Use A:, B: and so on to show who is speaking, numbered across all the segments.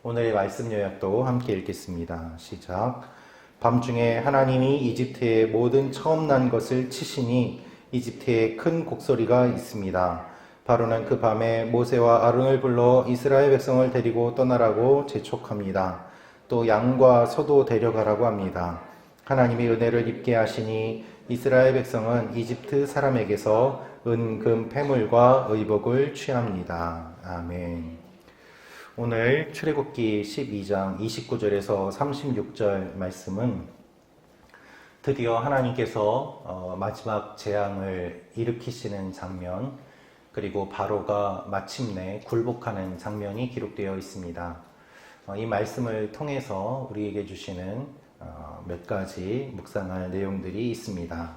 A: 오늘의 말씀 요약도 함께 읽겠습니다. 시작. 밤중에 하나님이 이집트의 모든 처음 난 것을 치시니 이집트에 큰 곡소리가 있습니다. 바로는 그 밤에 모세와 아론을 불러 이스라엘 백성을 데리고 떠나라고 재촉합니다. 또 양과 소도 데려가라고 합니다. 하나님이 은혜를 입게 하시니 이스라엘 백성은 이집트 사람에게서 은, 금, 패물과 의복을 취합니다. 아멘. 오늘 출애굽기 12장 29절에서 36절 말씀은 드디어 하나님께서 마지막 재앙을 일으키시는 장면, 그리고 바로가 마침내 굴복하는 장면이 기록되어 있습니다. 이 말씀을 통해서 우리에게 주시는 몇 가지 묵상할 내용들이 있습니다.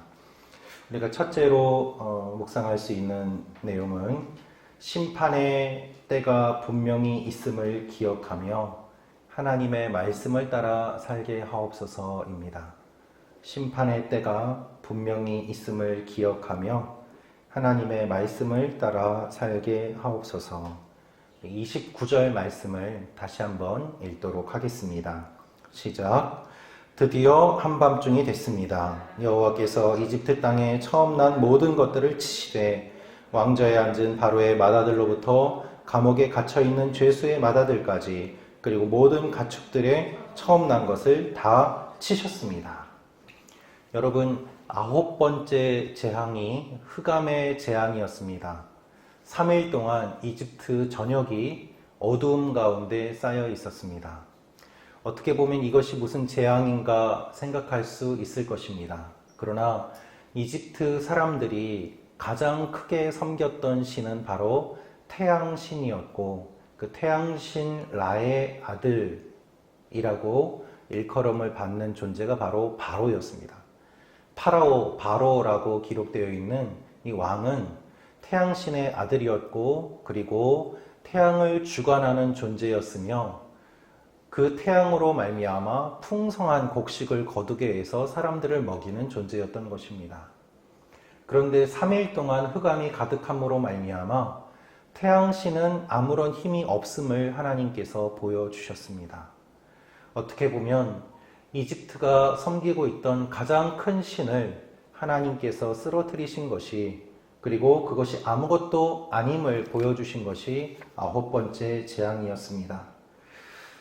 A: 우리가 첫째로 묵상할 수 있는 내용은 심판의 때가 분명히 있음을 기억하며 하나님의 말씀을 따라 살게 하옵소서입니다. 심판의 때가 분명히 있음을 기억하며 하나님의 말씀을 따라 살게 하옵소서. 29절 말씀을 다시 한번 읽도록 하겠습니다. 시작. 드디어 한밤중이 됐습니다. 여호와께서 이집트 땅에 처음 난 모든 것들을 치시되 왕좌에 앉은 바로의 맏아들로부터 감옥에 갇혀있는 죄수의 맏아들까지 그리고 모든 가축들의 처음 난 것을 다 치셨습니다. 여러분, 9번째 재앙이 흑암의 재앙이었습니다. 3일 동안 이집트 전역이 어두움 가운데 쌓여 있었습니다. 어떻게 보면 이것이 무슨 재앙인가 생각할 수 있을 것입니다. 그러나 이집트 사람들이 가장 크게 섬겼던 신은 바로 태양신이었고, 그 태양신 라의 아들이라고 일컬음을 받는 존재가 바로 바로였습니다. 바로라고 기록되어 있는 이 왕은 태양신의 아들이었고, 그리고 태양을 주관하는 존재였으며, 그 태양으로 말미암아 풍성한 곡식을 거두게 해서 사람들을 먹이는 존재였던 것입니다. 그런데 3일 동안 흑암이 가득함으로 말미암아 태양신은 아무런 힘이 없음을 하나님께서 보여주셨습니다. 어떻게 보면 이집트가 섬기고 있던 가장 큰 신을 하나님께서 쓰러뜨리신 것이, 그리고 그것이 아무것도 아님을 보여주신 것이 9번째 재앙이었습니다.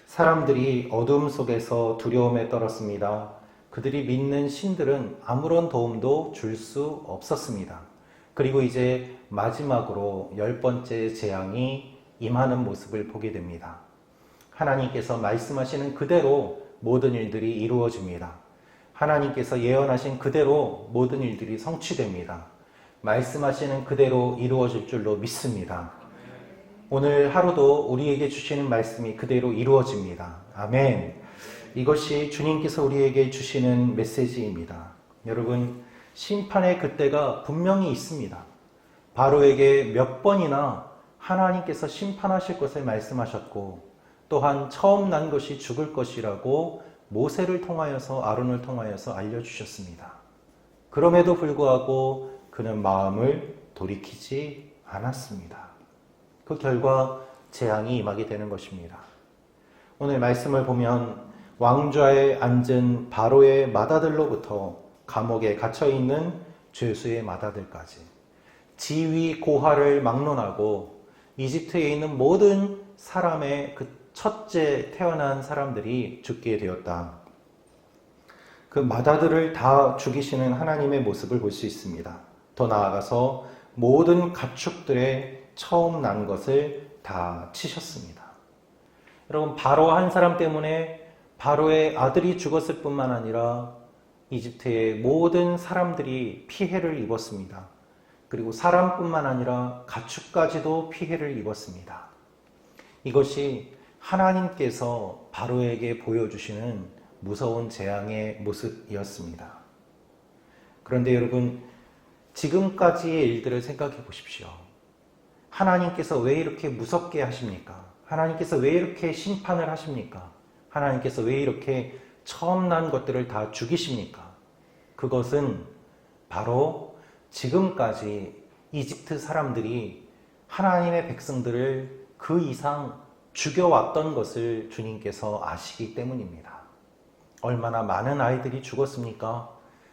A: 사람들이 어둠 속에서 두려움에 떨었습니다. 그들이 믿는 신들은 아무런 도움도 줄 수 없었습니다. 그리고 이제 마지막으로 10번째 재앙이 임하는 모습을 보게 됩니다. 하나님께서 말씀하시는 그대로 모든 일들이 이루어집니다. 하나님께서 예언하신 그대로 모든 일들이 성취됩니다. 말씀하시는 그대로 이루어질 줄로 믿습니다. 오늘 하루도 우리에게 주시는 말씀이 그대로 이루어집니다. 아멘. 이것이 주님께서 우리에게 주시는 메시지입니다. 여러분, 심판의 그때가 분명히 있습니다. 바로에게 몇 번이나 하나님께서 심판하실 것을 말씀하셨고, 또한 처음 난 것이 죽을 것이라고 모세를 통하여서, 아론을 통하여서 알려주셨습니다. 그럼에도 불구하고 그는 마음을 돌이키지 않았습니다. 그 결과 재앙이 임하게 되는 것입니다. 오늘 말씀을 보면 왕좌에 앉은 바로의 맏아들로부터 감옥에 갇혀있는 죄수의 맏아들까지 지위 고하를 막론하고 이집트에 있는 모든 사람의 그 첫째 태어난 사람들이 죽게 되었다. 그 맏아들을 다 죽이시는 하나님의 모습을 볼 수 있습니다. 더 나아가서 모든 가축들의 처음 난 것을 다 치셨습니다. 여러분, 바로 한 사람 때문에 바로의 아들이 죽었을 뿐만 아니라 이집트의 모든 사람들이 피해를 입었습니다. 그리고 사람뿐만 아니라 가축까지도 피해를 입었습니다. 이것이 하나님께서 바로에게 보여주시는 무서운 재앙의 모습이었습니다. 그런데 여러분, 지금까지의 일들을 생각해 보십시오. 하나님께서 왜 이렇게 무섭게 하십니까? 하나님께서 왜 이렇게 심판을 하십니까? 하나님께서 왜 이렇게 처음 난 것들을 다 죽이십니까? 그것은 바로 지금까지 이집트 사람들이 하나님의 백성들을 그 이상 죽여왔던 것을 주님께서 아시기 때문입니다. 얼마나 많은 아이들이 죽었습니까?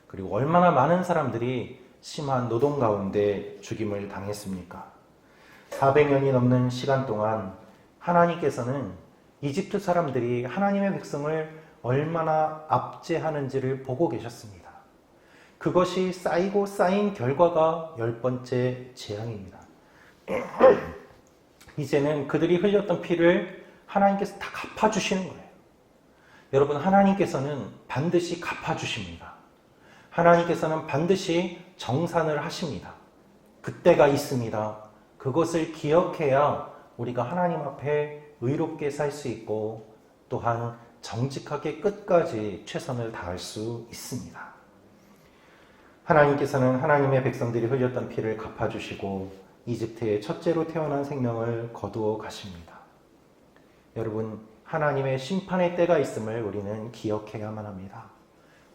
A: 그리고 얼마나 많은 사람들이 심한 노동 가운데 죽임을 당했습니까? 400년이 넘는 시간 동안 하나님께서는 이집트 사람들이 하나님의 백성을 얼마나 압제하는지를 보고 계셨습니다. 그것이 쌓이고 쌓인 결과가 10번째 재앙입니다. 이제는 그들이 흘렸던 피를 하나님께서 다 갚아주시는 거예요. 여러분, 하나님께서는 반드시 갚아주십니다. 하나님께서는 반드시 정산을 하십니다. 그때가 있습니다. 그것을 기억해야 우리가 하나님 앞에 의롭게 살 수 있고 또한 정직하게 끝까지 최선을 다할 수 있습니다. 하나님께서는 하나님의 백성들이 흘렸던 피를 갚아주시고 이집트의 첫째로 태어난 생명을 거두어 가십니다. 여러분, 하나님의 심판의 때가 있음을 우리는 기억해야만 합니다.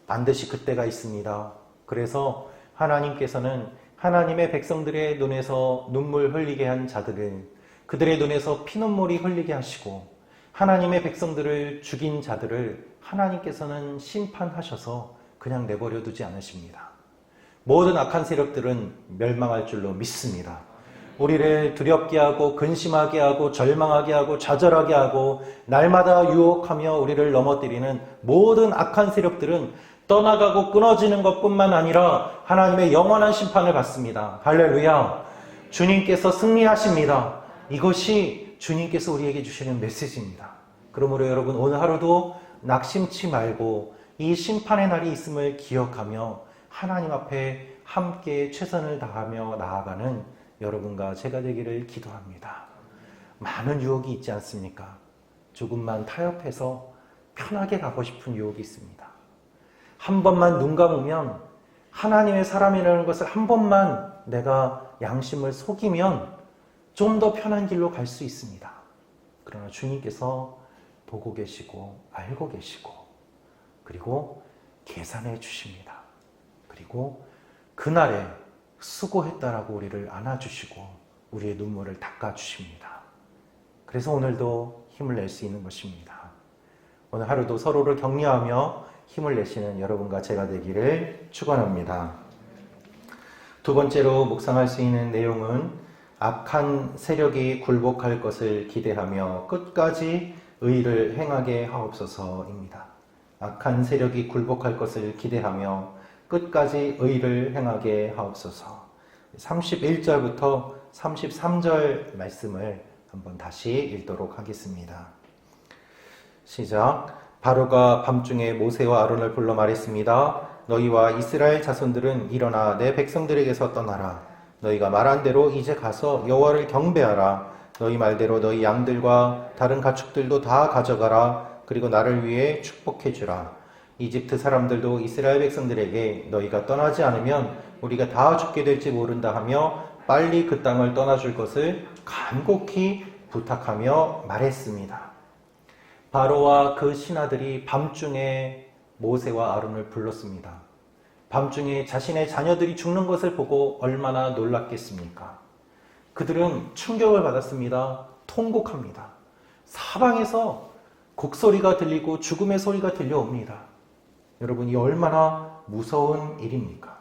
A: 반드시 그때가 있습니다. 그래서 하나님께서는 하나님의 백성들의 눈에서 눈물 흘리게 한 자들을, 그들의 눈에서 피눈물이 흘리게 하시고 하나님의 백성들을 죽인 자들을 하나님께서는 심판하셔서 그냥 내버려 두지 않으십니다. 모든 악한 세력들은 멸망할 줄로 믿습니다. 우리를 두렵게 하고 근심하게 하고 절망하게 하고 좌절하게 하고 날마다 유혹하며 우리를 넘어뜨리는 모든 악한 세력들은 떠나가고 끊어지는 것뿐만 아니라 하나님의 영원한 심판을 받습니다. 할렐루야. 주님께서 승리하십니다. 이것이 주님께서 우리에게 주시는 메시지입니다. 그러므로 여러분, 오늘 하루도 낙심치 말고 이 심판의 날이 있음을 기억하며 하나님 앞에 함께 최선을 다하며 나아가는 여러분과 제가 되기를 기도합니다. 많은 유혹이 있지 않습니까? 조금만 타협해서 편하게 가고 싶은 유혹이 있습니다. 한 번만 눈 감으면, 하나님의 사람이라는 것을 한 번만 내가 양심을 속이면 좀 더 편한 길로 갈 수 있습니다. 그러나 주님께서 보고 계시고 알고 계시고 그리고 계산해 주십니다. 그리고 그날에 수고했다라고 우리를 안아주시고 우리의 눈물을 닦아주십니다. 그래서 오늘도 힘을 낼 수 있는 것입니다. 오늘 하루도 서로를 격려하며 힘을 내시는 여러분과 제가 되기를 축원합니다. 두 번째로 묵상할 수 있는 내용은 악한 세력이 굴복할 것을 기대하며 끝까지 의를 행하게 하옵소서입니다. 악한 세력이 굴복할 것을 기대하며 끝까지 의를 행하게 하옵소서. 31절부터 33절 말씀을 한번 다시 읽도록 하겠습니다. 시작. 바로가 밤중에 모세와 아론을 불러 말했습니다. 너희와 이스라엘 자손들은 일어나 내 백성들에게서 떠나라. 너희가 말한 대로 이제 가서 여호와를 경배하라. 너희 말대로 너희 양들과 다른 가축들도 다 가져가라. 그리고 나를 위해 축복해 주라. 이집트 사람들도 이스라엘 백성들에게 너희가 떠나지 않으면 우리가 다 죽게 될지 모른다 하며 빨리 그 땅을 떠나줄 것을 간곡히 부탁하며 말했습니다. 바로와 그 신하들이 밤중에 모세와 아론을 불렀습니다. 밤중에 자신의 자녀들이 죽는 것을 보고 얼마나 놀랐겠습니까? 그들은 충격을 받았습니다. 통곡합니다. 사방에서 곡소리가 들리고 죽음의 소리가 들려옵니다. 여러분, 이 얼마나 무서운 일입니까?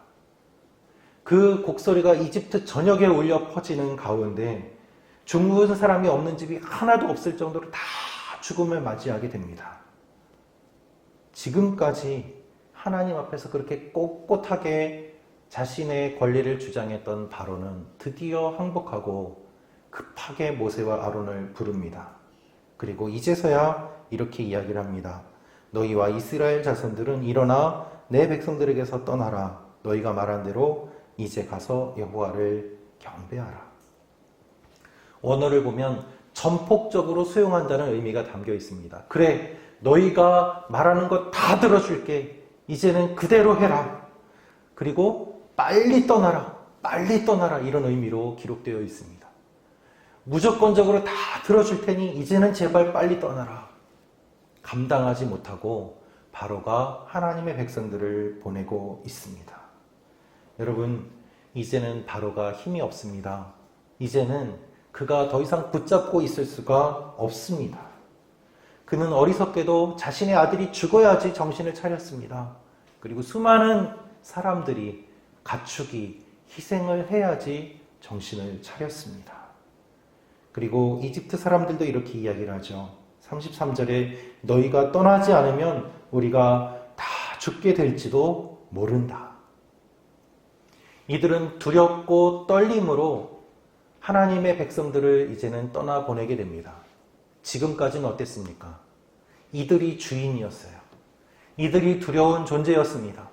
A: 그 곡소리가 이집트 전역에 울려 퍼지는 가운데 죽는 사람이 없는 집이 하나도 없을 정도로 다 죽음을 맞이하게 됩니다. 지금까지 하나님 앞에서 그렇게 꼿꼿하게 자신의 권리를 주장했던 바로는 드디어 항복하고 급하게 모세와 아론을 부릅니다. 그리고 이제서야 이렇게 이야기를 합니다. 너희와 이스라엘 자손들은 일어나 내 백성들에게서 떠나라. 너희가 말한 대로 이제 가서 여호와를 경배하라. 원어를 보면 전폭적으로 수용한다는 의미가 담겨 있습니다. 그래, 너희가 말하는 것 다 들어줄게. 이제는 그대로 해라. 그리고 빨리 떠나라. 빨리 떠나라. 이런 의미로 기록되어 있습니다. 무조건적으로 다 들어줄 테니 이제는 제발 빨리 떠나라. 감당하지 못하고 바로가 하나님의 백성들을 보내고 있습니다. 여러분, 이제는 바로가 힘이 없습니다. 이제는 그가 더 이상 붙잡고 있을 수가 없습니다. 그는 어리석게도 자신의 아들이 죽어야지 정신을 차렸습니다. 그리고 수많은 사람들이 가축이 희생을 해야지 정신을 차렸습니다. 그리고 이집트 사람들도 이렇게 이야기를 하죠. 33절에 너희가 떠나지 않으면 우리가 다 죽게 될지도 모른다. 이들은 두렵고 떨림으로 하나님의 백성들을 이제는 떠나보내게 됩니다. 지금까지는 어땠습니까? 이들이 주인이었어요. 이들이 두려운 존재였습니다.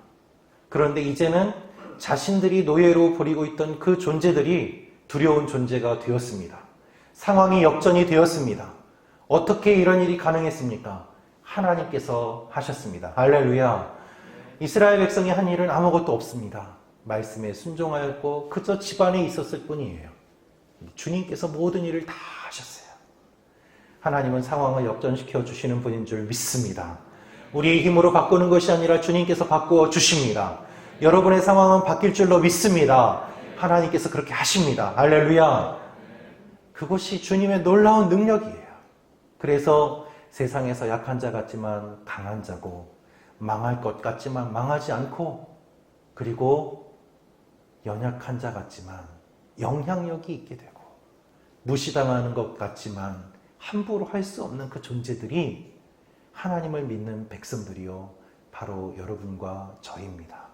A: 그런데 이제는 자신들이 노예로 부리고 있던 그 존재들이 두려운 존재가 되었습니다. 상황이 역전이 되었습니다. 어떻게 이런 일이 가능했습니까? 하나님께서 하셨습니다. 할렐루야. 이스라엘 백성이 한 일은 아무것도 없습니다. 말씀에 순종하였고 그저 집안에 있었을 뿐이에요. 주님께서 모든 일을 다 하셨어요. 하나님은 상황을 역전시켜 주시는 분인 줄 믿습니다. 우리의 힘으로 바꾸는 것이 아니라 주님께서 바꾸어 주십니다. 여러분의 상황은 바뀔 줄로 믿습니다. 하나님께서 그렇게 하십니다. 할렐루야. 그것이 주님의 놀라운 능력이에요. 그래서 세상에서 약한 자 같지만 강한 자고, 망할 것 같지만 망하지 않고, 그리고 연약한 자 같지만 영향력이 있게 되고, 무시당하는 것 같지만 함부로 할 수 없는 그 존재들이 하나님을 믿는 백성들이요, 바로 여러분과 저입니다.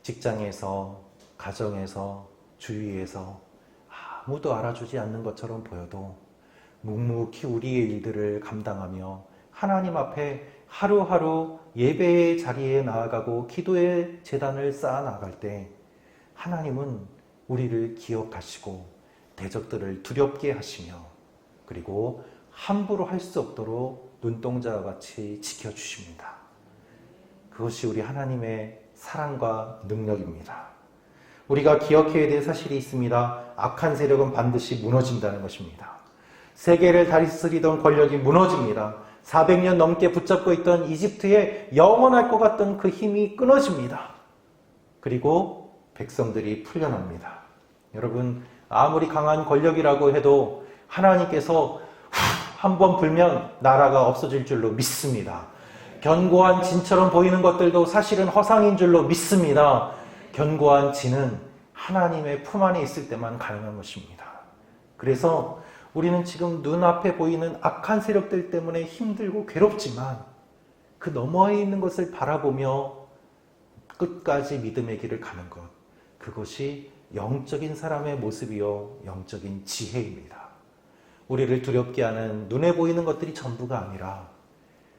A: 직장에서, 가정에서, 주위에서 아무도 알아주지 않는 것처럼 보여도 묵묵히 우리의 일들을 감당하며 하나님 앞에 하루하루 예배의 자리에 나아가고 기도의 제단을 쌓아 나갈 때 하나님은 우리를 기억하시고 대적들을 두렵게 하시며, 그리고 함부로 할 수 없도록 눈동자와 같이 지켜주십니다. 그것이 우리 하나님의 사랑과 능력입니다. 우리가 기억해야 될 사실이 있습니다. 악한 세력은 반드시 무너진다는 것입니다. 세계를 다스리던 권력이 무너집니다. 400년 넘게 붙잡고 있던 이집트에 영원할 것 같던 그 힘이 끊어집니다. 그리고 백성들이 풀려납니다. 여러분, 아무리 강한 권력이라고 해도 하나님께서 한번 불면 나라가 없어질 줄로 믿습니다. 견고한 진처럼 보이는 것들도 사실은 허상인 줄로 믿습니다. 견고한 진은 하나님의 품 안에 있을 때만 가능한 것입니다. 그래서 우리는 지금 눈앞에 보이는 악한 세력들 때문에 힘들고 괴롭지만 그 너머에 있는 것을 바라보며 끝까지 믿음의 길을 가는 것, 그것이 영적인 사람의 모습이요, 영적인 지혜입니다. 우리를 두렵게 하는 눈에 보이는 것들이 전부가 아니라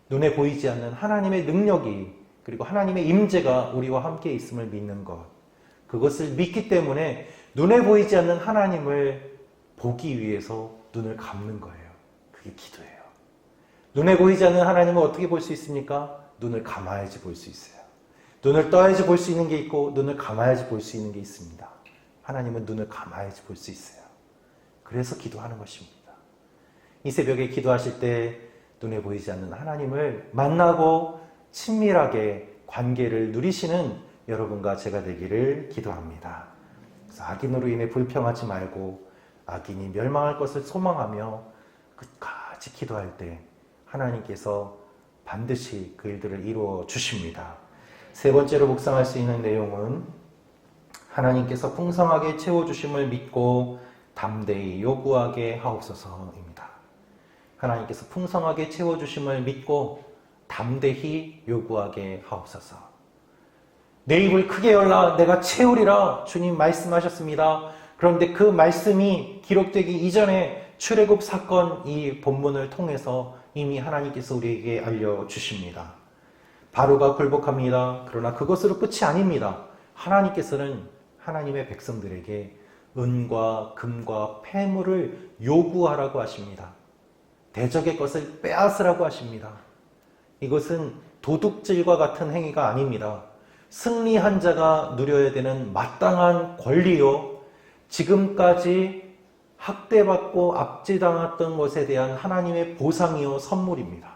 A: 눈에 보이지 않는 하나님의 능력이, 그리고 하나님의 임재가 우리와 함께 있음을 믿는 것, 그것을 믿기 때문에 눈에 보이지 않는 하나님을 보기 위해서 눈을 감는 거예요. 그게 기도예요. 눈에 보이지 않는 하나님을 어떻게 볼 수 있습니까? 눈을 감아야지 볼 수 있어요. 눈을 떠야지 볼 수 있는 게 있고 눈을 감아야지 볼 수 있는 게 있습니다. 하나님은 눈을 감아야지 볼 수 있어요. 그래서 기도하는 것입니다. 이 새벽에 기도하실 때 눈에 보이지 않는 하나님을 만나고 친밀하게 관계를 누리시는 여러분과 제가 되기를 기도합니다. 그래서 악인으로 인해 불평하지 말고 악인이 멸망할 것을 소망하며 끝까지 기도할 때 하나님께서 반드시 그 일들을 이루어 주십니다. 세 번째로 묵상할 수 있는 내용은 하나님께서 풍성하게 채워주심을 믿고 담대히 요구하게 하옵소서입니다. 하나님께서 풍성하게 채워주심을 믿고 담대히 요구하게 하옵소서. 내 입을 크게 열라 내가 채우리라 주님 말씀하셨습니다. 그런데 그 말씀이 기록되기 이전에 출애굽 사건, 이 본문을 통해서 이미 하나님께서 우리에게 알려주십니다. 바로가 굴복합니다. 그러나 그것으로 끝이 아닙니다. 하나님께서는 하나님의 백성들에게 은과 금과 폐물을 요구하라고 하십니다. 대적의 것을 빼앗으라고 하십니다. 이것은 도둑질과 같은 행위가 아닙니다. 승리한 자가 누려야 되는 마땅한 권리요, 지금까지 학대받고 압제당했던 것에 대한 하나님의 보상이요 선물입니다.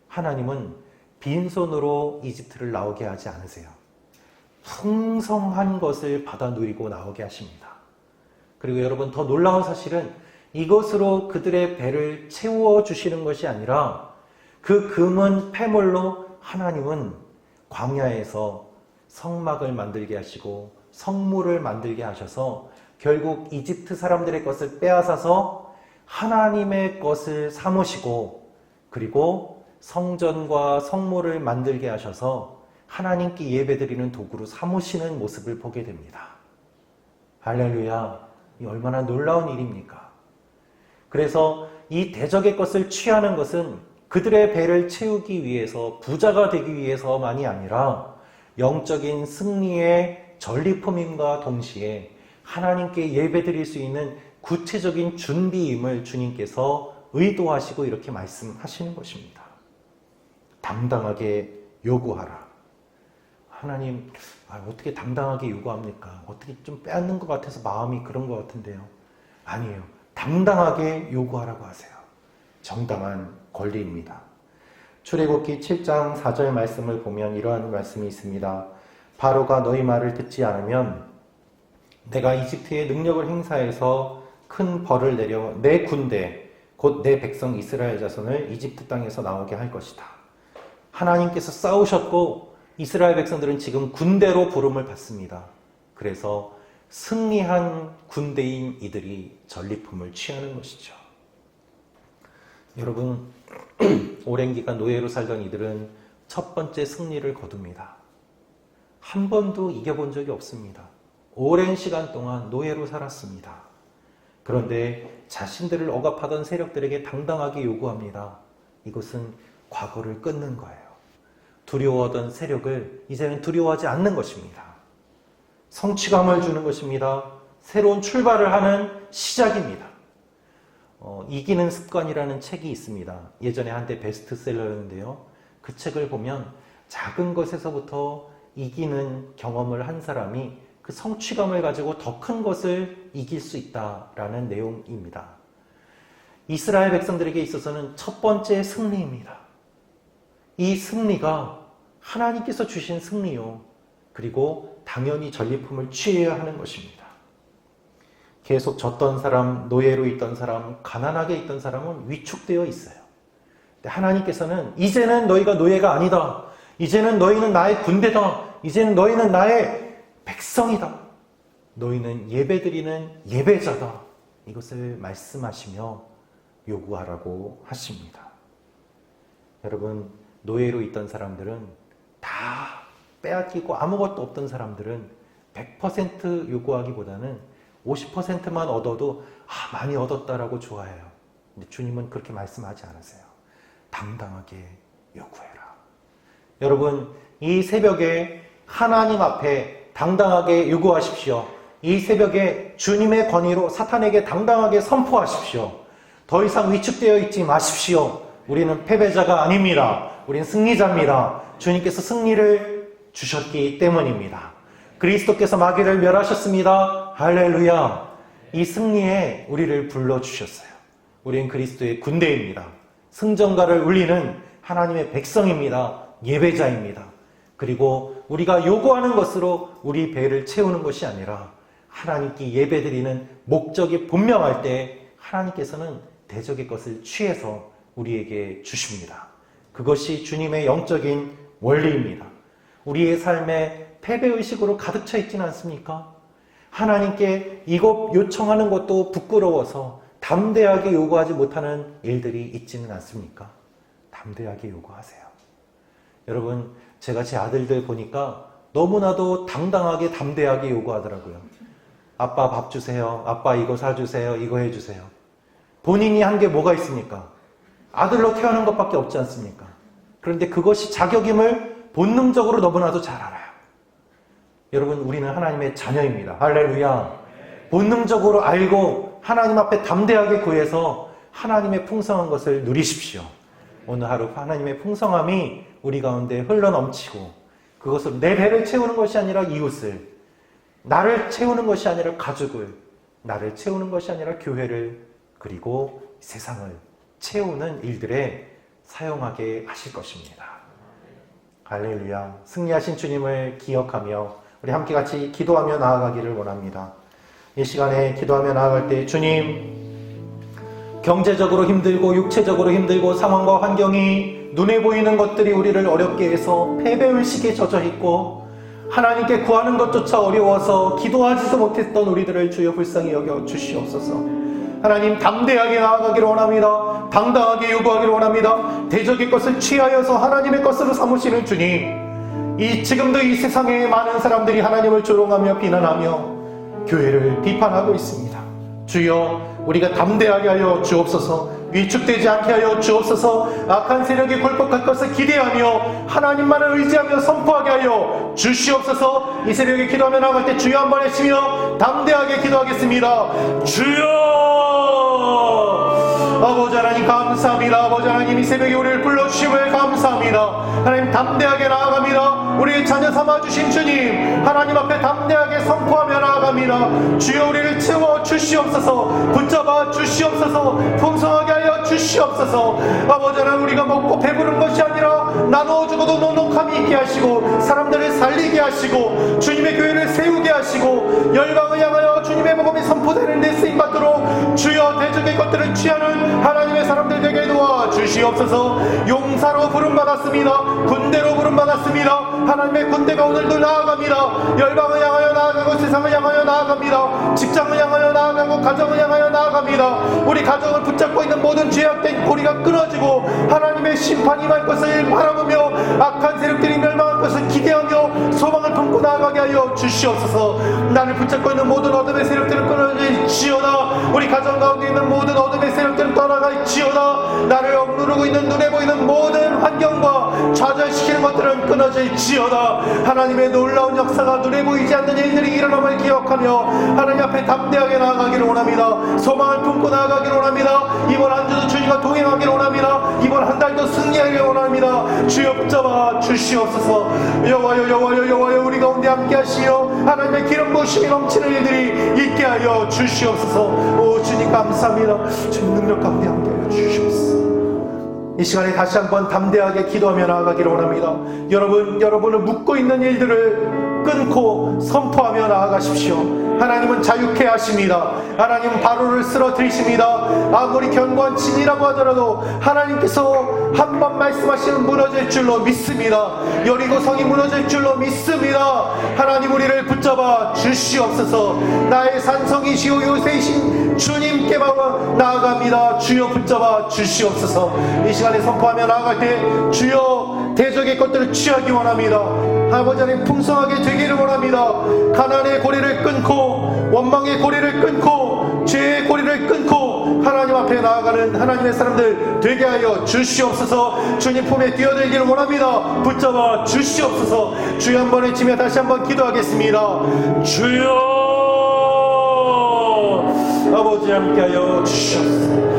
A: 하나님은 빈손으로 이집트를 나오게 하지 않으세요. 풍성한 것을 받아 누리고 나오게 하십니다. 그리고 여러분, 더 놀라운 사실은 이것으로 그들의 배를 채워 주시는 것이 아니라 그 금은 패물로 하나님은 광야에서 성막을 만들게 하시고 성물을 만들게 하셔서 결국 이집트 사람들의 것을 빼앗아서 하나님의 것을 삼으시고, 그리고 성전과 성물을 만들게 하셔서 하나님께 예배드리는 도구로 삼으시는 모습을 보게 됩니다. 할렐루야. 이 얼마나 놀라운 일입니까? 그래서 이 대적의 것을 취하는 것은 그들의 배를 채우기 위해서, 부자가 되기 위해서만이 아니라 영적인 승리의 전리품임과 동시에 하나님께 예배드릴 수 있는 구체적인 준비임을 주님께서 의도하시고 이렇게 말씀하시는 것입니다. 당당하게 요구하라. 하나님, 어떻게 당당하게 요구합니까? 어떻게 좀 빼앗는 것 같아서 마음이 그런 것 같은데요. 아니에요. 당당하게 요구하라고 하세요. 정당한 권리입니다. 출애굽기 7장 4절 말씀을 보면 이러한 말씀이 있습니다. 바로가 너희 말을 듣지 않으면 내가 이집트의 능력을 행사해서 큰 벌을 내려 내 군대, 곧 내 백성 이스라엘 자손을 이집트 땅에서 나오게 할 것이다. 하나님께서 싸우셨고 이스라엘 백성들은 지금 군대로 부름을 받습니다. 그래서 승리한 군대인 이들이 전리품을 취하는 것이죠. 여러분, 오랜 기간 노예로 살던 이들은 첫 번째 승리를 거둡니다. 한 번도 이겨본 적이 없습니다. 오랜 시간 동안 노예로 살았습니다. 그런데 자신들을 억압하던 세력들에게 당당하게 요구합니다. 이것은 과거를 끊는 거예요. 두려워하던 세력을 이제는 두려워하지 않는 것입니다. 성취감을 주는 것입니다. 새로운 출발을 하는 시작입니다. 이기는 습관이라는 책이 있습니다. 예전에 한때 베스트셀러였는데요. 그 책을 보면 작은 것에서부터 이기는 경험을 한 사람이 그 성취감을 가지고 더 큰 것을 이길 수 있다라는 내용입니다. 이스라엘 백성들에게 있어서는 첫 번째 승리입니다. 이 승리가 하나님께서 주신 승리요. 그리고 당연히 전리품을 취해야 하는 것입니다. 계속 졌던 사람, 노예로 있던 사람, 가난하게 있던 사람은 위축되어 있어요. 근데 하나님께서는 이제는 너희가 노예가 아니다. 이제는 너희는 나의 군대다. 이제는 너희는 나의 백성이다. 너희는 예배드리는 예배자다. 이것을 말씀하시며 요구하라고 하십니다. 여러분, 노예로 있던 사람들은 다 빼앗기고 아무것도 없던 사람들은 100% 요구하기보다는 50%만 얻어도 많이 얻었다라고 좋아해요. 근데 주님은 그렇게 말씀하지 않으세요. 당당하게 요구해라. 여러분, 이 새벽에 하나님 앞에 당당하게 요구하십시오. 이 새벽에 주님의 권위로 사탄에게 당당하게 선포하십시오. 더 이상 위축되어 있지 마십시오. 우리는 패배자가 아닙니다. 우리는 승리자입니다. 주님께서 승리를 주셨기 때문입니다. 그리스도께서 마귀를 멸하셨습니다. 할렐루야. 이 승리에 우리를 불러주셨어요. 우리는 그리스도의 군대입니다. 승전가를 울리는 하나님의 백성입니다. 예배자입니다. 그리고 우리가 요구하는 것으로 우리 배를 채우는 것이 아니라 하나님께 예배드리는 목적이 분명할 때 하나님께서는 대적의 것을 취해서 우리에게 주십니다. 그것이 주님의 영적인 원리입니다. 우리의 삶에 패배의식으로 가득 차 있지는 않습니까? 하나님께 이것 요청하는 것도 부끄러워서 담대하게 요구하지 못하는 일들이 있지는 않습니까? 담대하게 요구하세요. 여러분, 제가 제 아들들 보니까 너무나도 당당하게 담대하게 요구하더라고요. 아빠 밥 주세요. 아빠 이거 사주세요. 이거 해주세요. 본인이 한 게 뭐가 있습니까? 아들로 태어난 것밖에 없지 않습니까? 그런데 그것이 자격임을 본능적으로 너무나도 잘 알아요. 여러분, 우리는 하나님의 자녀입니다. 할렐루야. 본능적으로 알고 하나님 앞에 담대하게 구해서 하나님의 풍성한 것을 누리십시오. 오늘 하루 하나님의 풍성함이 우리 가운데 흘러넘치고 그것을 내 배를 채우는 것이 아니라 이웃을, 나를 채우는 것이 아니라 가족을, 나를 채우는 것이 아니라 교회를, 그리고 세상을 채우는 일들에 사용하게 하실 것입니다. 할렐루야. 승리하신 주님을 기억하며 우리 함께 같이 기도하며 나아가기를 원합니다. 이 시간에 기도하며 나아갈 때 주님, 경제적으로 힘들고 육체적으로 힘들고 상황과 환경이 눈에 보이는 것들이 우리를 어렵게 해서 패배의식에 젖어 있고 하나님께 구하는 것조차 어려워서 기도하지도 못했던 우리들을 주여 불쌍히 여겨 주시옵소서. 하나님, 담대하게 나아가기를 원합니다. 당당하게 요구하기를 원합니다. 대적의 것을 취하여서 하나님의 것으로 삼으시는 주님, 지금도 이 세상에 많은 사람들이 하나님을 조롱하며 비난하며 교회를 비판하고 있습니다. 주여, 우리가 담대하게 하여 주옵소서. 위축되지 않게 하여 주옵소서. 악한 세력이 굴복할 것을 기대하며 하나님만을 의지하며 선포하게 하여 주시옵소서. 이 새벽에 기도하며 나갈 때 주여 한번 외치며 담대하게 기도하겠습니다. 주여! 아버지 하나님 감사합니다. 아버지 하나님, 이 새벽에 우리를 불러주심을 감사합니다. 하나님, 담대하게 나아갑니다. 우리의 자녀 삼아주신 주님, 하나님 앞에 담대하게 선포하며 나아갑니다. 주여, 우리를 채워 주시옵소서. 붙잡아 주시옵소서. 풍성하게 하여 주시옵소서. 아버지 하나님, 우리가 먹고 배부른 것이 아니라 나누어 주고도 넉넉함이 있게 하시고 사람들을 살리게 하시고 주님의 교회를 세우게 하시고 열방을 향하여 주님의 복음이 선포되는 데 쓰임받도록 주여, 대적의 것들을 취하는 하나님의 사람들 되게 도와 주시옵소서. 용사로 부름받았습니다. 군대로 부름받았습니다. 하나님의 군대가 오늘도 나아갑니다. 열방을 향하여 나아가고 세상을 향하여 나아갑니다. 직장을 향하여 나아가고 가정을 향하여 나아갑니다. 우리 가정을 붙잡고 있는 모든 죄악된 고리가 끊어지고 하나님의 심판이 임할 것을 바라보며 악한 세력들이 멸망할 것을 기대하며 소망을 품고 나아가게 하여 주시옵소서. 나를 붙잡고 있는 모든 어둠의 세력들을 끊어질지어다. 우리 가정 가운데 있는 모든 어둠의 세력들을 떠나갈지어다. 나를 억누르고 있는 눈에 보이는 모든 환경과 좌절시키는 것들은 끊어질지어다. 하나님의 놀라운 역사가 눈에 보이지 않는 일들이 일어남을 기억하며 하나님 앞에 담대하게 나아가기를 원합니다. 소망을 품고 나아가기를 원합니다. 이번 한 주도 주님과 동행하기를 원합니다. 이번 한 달도 승리하기를 원합니다. 주여, 붙잡아 주시옵소서. 여호와여, 여호와여, 여호와여, 우리 가운데 함께 하시며 하나님의 기름 부으심이 넘치는 일들이 있게 하여 주시옵소서. 오 주님, 감사합니다. 주님 능력 가운데 함께 하여 주시옵소서. 이 시간에 다시 한번 담대하게 기도하며 나아가기를 원합니다. 여러분을 묶고 있는 일들을 끊고 선포하며 나아가십시오. 하나님은 자유케 하십니다. 하나님은 바로를 쓰러뜨리십니다. 아무리 견고한 진이라고 하더라도 하나님께서 한 번 말씀하시면 무너질 줄로 믿습니다. 여리고성이 무너질 줄로 믿습니다. 하나님, 우리를 붙잡아 주시옵소서. 나의 산성이시오 요새이신 주님께만 나아갑니다. 주여, 붙잡아 주시옵소서. 이 시간에 선포하며 나아갈 때 주여, 대적의 것들을 취하기 원합니다. 아버지 하나님, 풍성하게 되기를 원합니다. 가난의 고리를 끊고 원망의 고리를 끊고 죄의 고리를 끊고 하나님 앞에 나아가는 하나님의 사람들 되게 하여 주시옵소서. 주님 품에 뛰어들기를 원합니다. 붙잡아 주시옵소서. 주여 한번 외치며 다시 한번 기도하겠습니다. 주여, 아버지 함께 하여 주시옵소서.